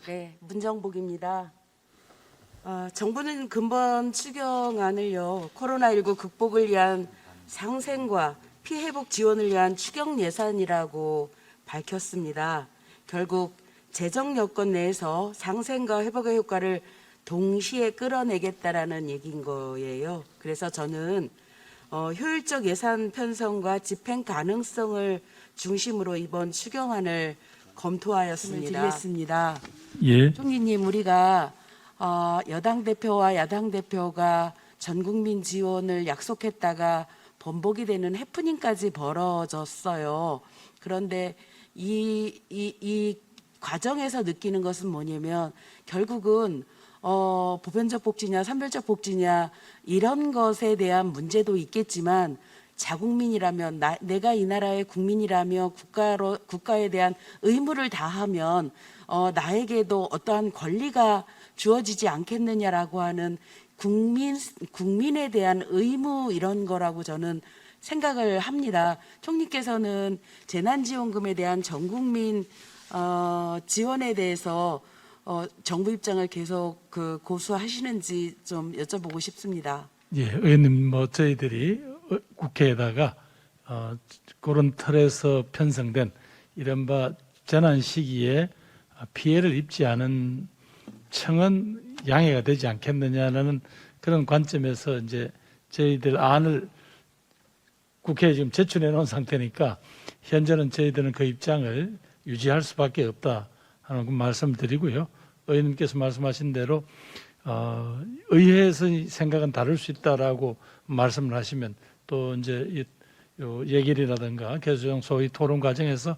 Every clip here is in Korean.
네, 문정복입니다. 정부는 근본 추경안을요, 코로나19 극복을 위한 상생과 피해 회복 지원을 위한 추경 예산이라고 밝혔습니다. 결국 재정 여건 내에서 상생과 회복의 효과를 동시에 끌어내겠다라는 얘기인 거예요. 그래서 저는 효율적 예산 편성과 집행 가능성을 중심으로 이번 추경안을 검토하였습니다. 드리겠습니다. 예. 총리님, 우리가 여당 대표와 야당 대표가 전 국민 지원을 약속했다가 번복이 되는 해프닝까지 벌어졌어요. 그런데 이 과정에서 느끼는 것은 뭐냐면 결국은 보편적 복지냐 산별적 복지냐 이런 것에 대한 문제도 있겠지만 자국민이라면 내가 이 나라의 국민이라며 국가에 대한 의무를 다하면 나에게도 어떠한 권리가 주어지지 않겠느냐라고 하는 국민에 대한 의무 이런 거라고 저는 생각을 합니다. 총리께서는 재난지원금에 대한 전 국민 지원에 대해서 정부 입장을 계속 고수하시는지 좀 여쭤보고 싶습니다. 예, 의원님, 저희들이 국회에다가 그런 틀에서 편성된 이른바 재난 시기에 피해를 입지 않은 청은 양해가 되지 않겠느냐는 그런 관점에서 이제 저희들 안을 국회에 지금 제출해 놓은 상태니까 현재는 저희들은 그 입장을 유지할 수밖에 없다 하는 그 말씀을 드리고요. 의원님께서 말씀하신 대로 의회에서의 생각은 다를 수 있다라고 말씀을 하시면 또 이제 예결이라든가 개수정 소위 토론 과정에서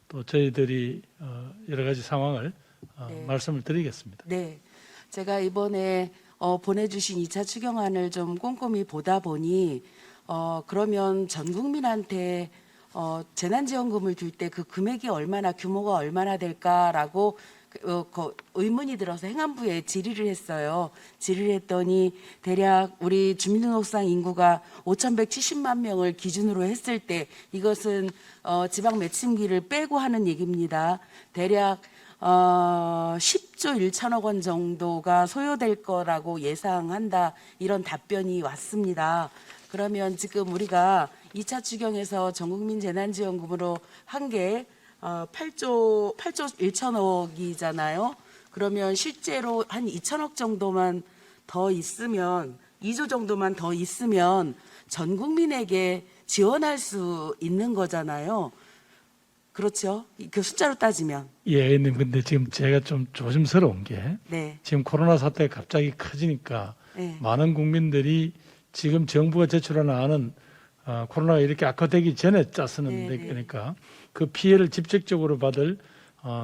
또 저희들이 여러 가지 상황을 네. 말씀을 드리겠습니다. 네, 제가 이번에 보내주신 2차 추경안을 좀 꼼꼼히 보다 보니 그러면 전 국민한테 재난지원금을 줄 때 그 금액이 얼마나 규모가 얼마나 될까라고 의문이 들어서 행안부에 질의를 했어요. 질의를 했더니 대략 우리 주민등록상 인구가 5,170만 명을 기준으로 했을 때 이것은 지방 매칭비를 빼고 하는 얘기입니다. 대략 10조 1천억 원 정도가 소요될 거라고 예상한다. 이런 답변이 왔습니다. 그러면 지금 우리가 2차 추경에서 전국민 재난지원금으로 한 게 8조 1천억이잖아요. 그러면 실제로 한 2천억 정도만 더 있으면 2조 정도만 더 있으면 전 국민에게 지원할 수 있는 거잖아요. 그렇죠? 그 숫자로 따지면. 예, 의원님, 근데 지금 제가 좀 조심스러운 게 네. 지금 코로나 사태가 갑자기 커지니까 네. 많은 국민들이 지금 정부가 제출하는 안은 코로나가 이렇게 악화되기 전에 짰었는데 그러니까 그 피해를 직접적으로 받을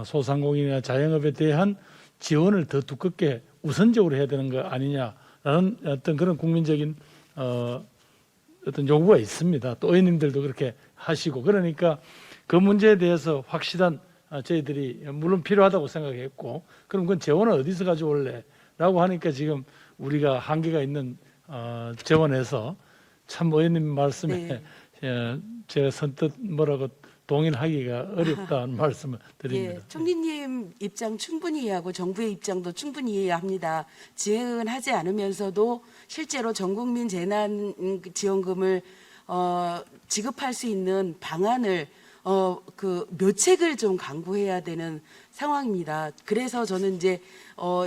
소상공인이나 자영업에 대한 지원을 더 두껍게 우선적으로 해야 되는 거 아니냐라는 어떤 그런 국민적인 어떤 요구가 있습니다. 또 의원님들도 그렇게 하시고 그러니까 그 문제에 대해서 확실한 저희들이 물론 필요하다고 생각했고 그럼 그건 재원을 어디서 가져올래? 라고 하니까 지금 우리가 한계가 있는 재원에서 참 의원님 말씀에 제가 선뜻 뭐라고 동의하기가 어렵다는 말씀을 드립니다. 예, 총리님 입장 충분히 이해하고 정부의 입장도 충분히 이해합니다. 지행은 하지 않으면서도 실제로 전국민 재난지원금을 지급할 수 있는 방안을 묘책을 좀 강구해야 되는 상황입니다. 그래서 저는 이제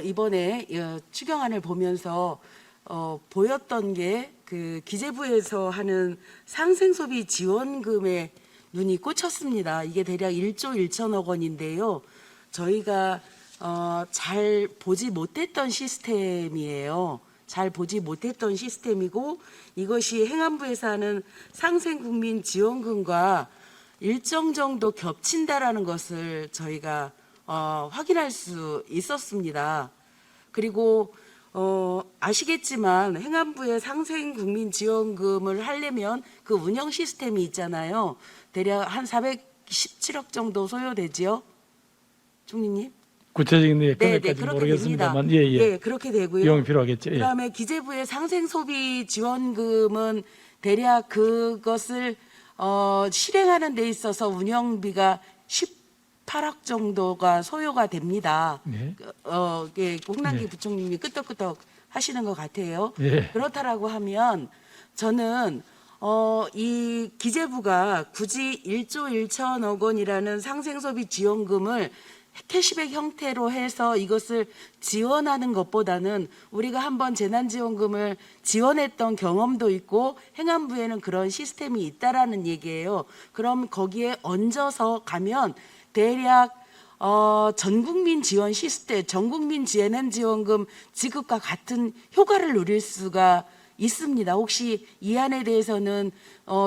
이번에 추경안을 보면서 보였던 게 그 기재부에서 하는 상생소비 지원금에 눈이 꽂혔습니다. 이게 대략 1조 1천억 원인데요. 저희가 잘 보지 못했던 시스템이에요. 잘 보지 못했던 시스템이고 이것이 행안부에서 하는 상생국민 지원금과 일정 정도 겹친다라는 것을 저희가 확인할 수 있었습니다. 그리고 아시겠지만 행안부의 상생국민지원금을 하려면 그 운영 시스템이 있잖아요. 대략 한 417억 정도 소요되지요, 총리님? 구체적인 네, 금액까지 그렇게 모르겠습니다만 됩니다. 예. 네, 그렇게 되고요. 비용이 필요하겠죠. 예. 그다음에 기재부의 상생소비 지원금은 대략 그것을 실행하는 데 있어서 운영비가 8억 정도가 소요가 됩니다. 네. 예, 홍남기 네. 부총님이 끄떡끄떡 하시는 것 같아요. 예. 그렇다라고 하면 저는 이 기재부가 굳이 1조 1천억 원이라는 상생소비 지원금을 캐시백 형태로 해서 이것을 지원하는 것보다는 우리가 한번 재난지원금을 지원했던 경험도 있고 행안부에는 그런 시스템이 있다라는 얘기예요. 그럼 거기에 얹어서 가면 대략 전국민 지원 시스템, 전국민 재난지원금 지급과 같은 효과를 누릴 수가 있습니다. 혹시 이 안에 대해서는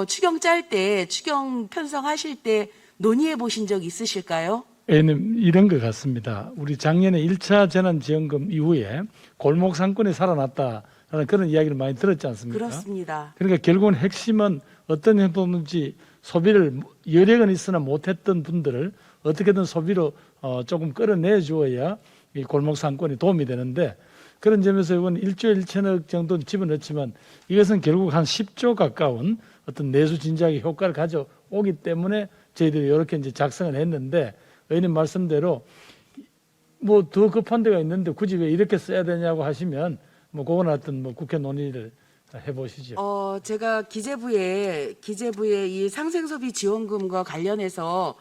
추경 짤 때, 추경 편성하실 때 논의해 보신 적 있으실까요? A님 이런 것 같습니다. 우리 작년에 1차 재난지원금 이후에 골목 상권이 살아났다라는 그런 이야기를 많이 들었지 않습니까? 그렇습니다. 그러니까 결국은 핵심은 어떤 행동든지 소비를 여력은 있으나 못했던 분들을 어떻게든 소비로 조금 끌어내 주어야 이 골목 상권이 도움이 되는데 그런 점에서 이건 1조 1천억 정도는 집어넣지만 이것은 결국 한 10조 가까운 어떤 내수 진작의 효과를 가져오기 때문에 저희들이 이렇게 이제 작성을 했는데 의원님 말씀대로 뭐 더 급한 데가 있는데 굳이 왜 이렇게 써야 되냐고 하시면 뭐 그건 어떤 뭐 국회 논의를 해보시죠. 제가 기재부에 이 상생소비 지원금과 관련해서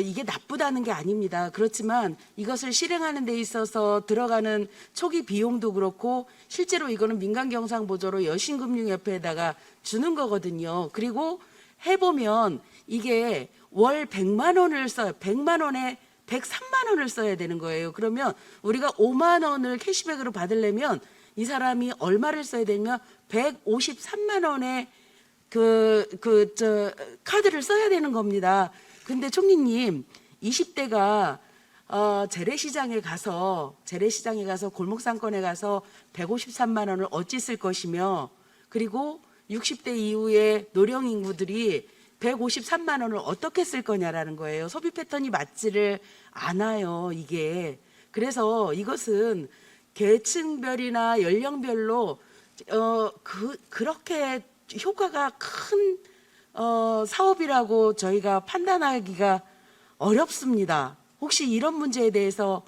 이게 나쁘다는 게 아닙니다. 그렇지만 이것을 실행하는 데 있어서 들어가는 초기 비용도 그렇고 실제로 이거는 민간경상보조로 여신금융협회에다가 주는 거거든요. 그리고 해보면 이게 월 100만 원을 써요. 100만 원에 103만 원을 써야 되는 거예요. 그러면 우리가 5만 원을 캐시백으로 받으려면 이 사람이 얼마를 써야 되냐면 153만 원의 카드를 써야 되는 겁니다. 근데 총리님 20대가 재래시장에 가서 골목상권에 가서 153만 원을 어찌 쓸 것이며 그리고 60대 이후에 노령 인구들이 153만 원을 어떻게 쓸 거냐라는 거예요. 소비 패턴이 맞지를 않아요, 이게. 그래서 이것은 계층별이나 연령별로 그렇게 효과가 큰 사업이라고 저희가 판단하기가 어렵습니다. 혹시 이런 문제에 대해서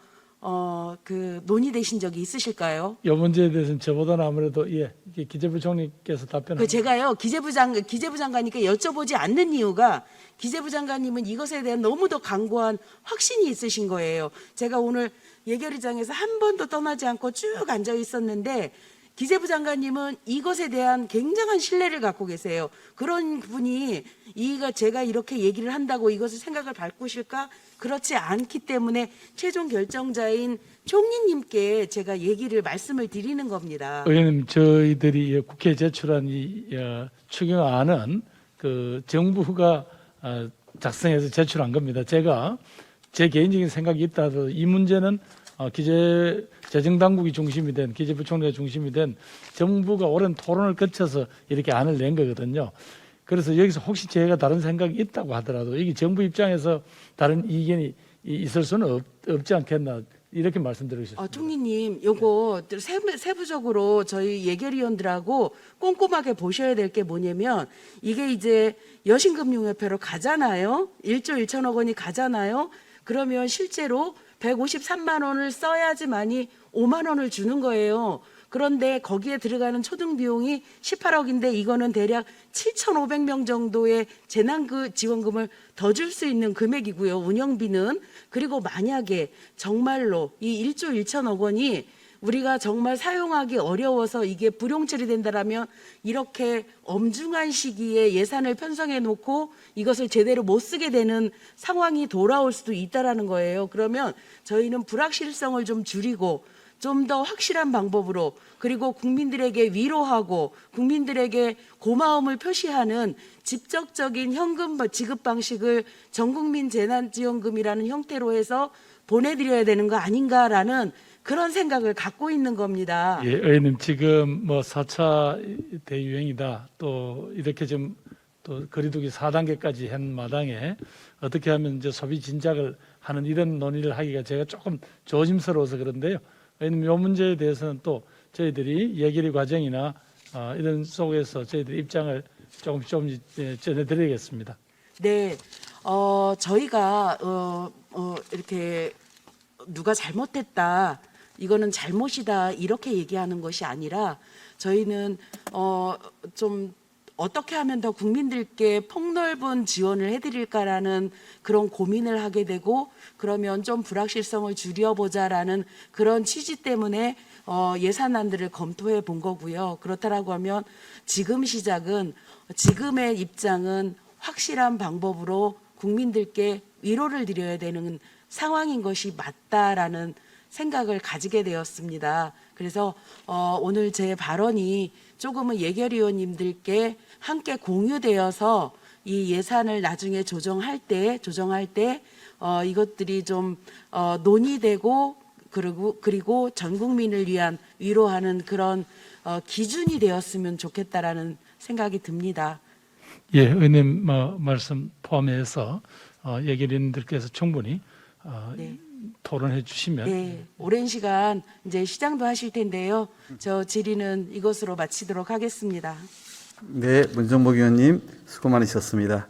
논의되신 적이 있으실까요? 이 문제에 대해서는 저보다는 아무래도 이게 기재부 총리께서 답변을 제가요 기재부 장관님께 여쭤보지 않는 이유가 기재부 장관님은 이것에 대한 너무도 강고한 확신이 있으신 거예요. 제가 오늘 예결위장에서 한 번도 떠나지 않고 쭉 앉아 있었는데 기재부 장관님은 이것에 대한 굉장한 신뢰를 갖고 계세요. 그런 분이 제가 이렇게 얘기를 한다고 이것을 생각을 바꾸실까? 그렇지 않기 때문에 최종 결정자인 총리님께 제가 말씀을 드리는 겁니다. 의원님 저희들이 국회에 제출한 이 추경안은 그 정부가 작성해서 제출한 겁니다. 제가 제 개인적인 생각이 있다 하더라도 이 문제는 재정당국이 중심이 된 기재부총리가 중심이 된 정부가 오랜 토론을 거쳐서 이렇게 안을 낸 거거든요. 그래서 여기서 혹시 제가 다른 생각이 있다고 하더라도 이게 정부 입장에서 다른 이견이 있을 수는 없지 않겠나 이렇게 말씀드리고 싶습니다. 총리님, 요거 세부적으로 저희 예결위원들하고 꼼꼼하게 보셔야 될 게 뭐냐면 이게 이제 여신금융협회로 가잖아요. 1조 1천억 원이 가잖아요. 그러면 실제로 153만 원을 써야지만이 5만 원을 주는 거예요. 그런데 거기에 들어가는 초등 비용이 18억인데 이거는 대략 7,500명 정도의 지원금을 더 줄 수 있는 금액이고요. 운영비는. 그리고 만약에 정말로 이 1조 1천억 원이 우리가 정말 사용하기 어려워서 이게 불용 처리된다라면 이렇게 엄중한 시기에 예산을 편성해 놓고 이것을 제대로 못 쓰게 되는 상황이 돌아올 수도 있다라는 거예요. 그러면 저희는 불확실성을 좀 줄이고 좀 더 확실한 방법으로 그리고 국민들에게 위로하고 국민들에게 고마움을 표시하는 직접적인 현금 지급 방식을 전국민 재난지원금이라는 형태로 해서 보내드려야 되는 거 아닌가라는 그런 생각을 갖고 있는 겁니다. 예, 의원님 지금 뭐 4차 대유행이다 또 이렇게 좀 또 거리두기 4단계까지 한 마당에 어떻게 하면 이제 소비 진작을 하는 이런 논의를 하기가 제가 조금 조심스러워서 그런데요. 의원님 이 문제에 대해서는 또 저희들이 예결위 과정이나 이런 속에서 저희들 입장을 조금 전해드리겠습니다. 네, 저희가 이렇게 누가 잘못했다, 이거는 잘못이다 이렇게 얘기하는 것이 아니라 저희는 좀 어떻게 하면 더 국민들께 폭넓은 지원을 해드릴까라는 그런 고민을 하게 되고, 그러면 좀 불확실성을 줄여보자라는 그런 취지 때문에 예산안들을 검토해 본 거고요. 그렇다라고 하면 지금 시작은, 지금의 입장은 확실한 방법으로 국민들께 위로를 드려야 되는 상황인 것이 맞다라는 생각을 가지게 되었습니다. 그래서 오늘 제 발언이 조금은 예결위원님들께 함께 공유되어서 이 예산을 나중에 조정할 때 이것들이 좀 논의되고, 그리고 전 국민을 위한 위로하는 그런 기준이 되었으면 좋겠다라는 생각이 듭니다. 예, 의원님 말씀 포함해서 예결위원들께서 충분히 네. 토론해 주시면 네, 오랜 시간 이제 시장도 하실 텐데요. 저 질의는 이것으로 마치도록 하겠습니다. 네, 문정복 의원님 수고 많으셨습니다.